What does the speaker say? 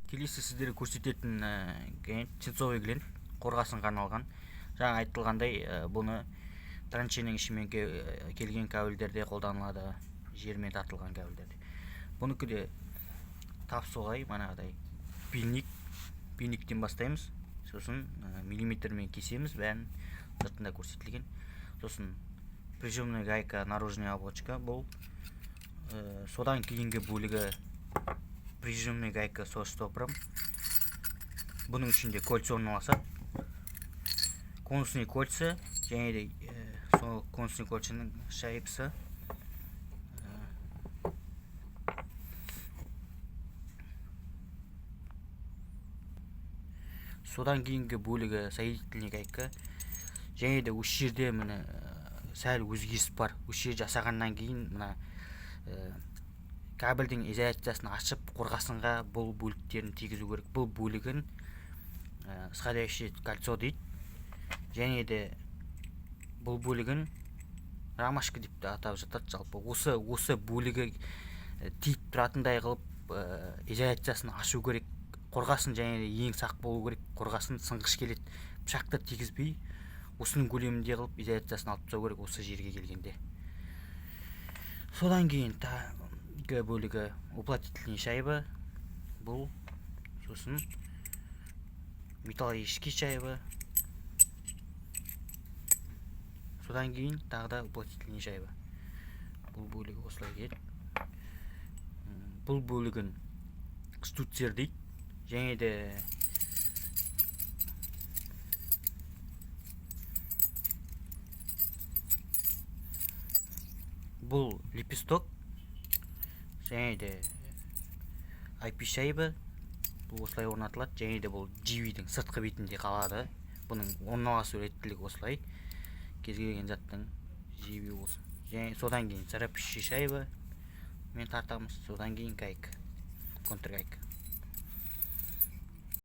Келесі сіздерге көрсететін глент чецовый глент қорғасынға арналған. Жаңа айтылғандай, бұны траншейнің ішімен келген кабельдерде қолданылады, жермен тартылған кабельдерде. Бұныкі де тап солай, манағыдай бейниктен бастаймыз, сосын миллиметрмен кесеміз, бәрін сыртында көрсетілген. Сосын прижимная гайка, наружная оболочка, бұл содан кейінгі бөлігі прижимная гайка со штопором. Бұның ішінде кольца орналасады. Конусный кольца, және де сол конусный кольцаның шайбысы. Содан кейінгі бөлігі соединительный гайка. Және де осы жерде міне сәл өзгеріс бар. Осы жер жасағаннан кейін мына кабельдің изоляциясын ашып, қорғасынға бұл бөліктерін тигізу керек. Бұл бөлігін сходящее кольцо дейді. Және де бұл бөлігін рамашка деп атап жатады. Жалпы осы бөлігі тиіп тұратындай қылып изоляциясын ашу керек. Қорғасын және де ең сақ болу керек. Қорғасын сынғыш келеді, пышақты тигізбей, осының көлемінде қылып изоляциясын алып тастау керек осы жерге келгенде. Содан кейін бөлігі уплотнительный шайба, бұл сосын металлический шайба. Содан кейін тағы да уплотнительный шайба. Бұл бөлігі осылай келеді. Бұл бөлігін штуцер дейді. Және де бұл лепесток. Және де IP шайба. Бұл осылай орнатылады. Және де бұл GV-дің сыртқы бетінде қалады. Бұның орналасу реттілігі осылай. Кез келген заттың GV болсын. Және содан кейін царапающий шайба мен тартамыз. Содан кейін гайка, контргайка.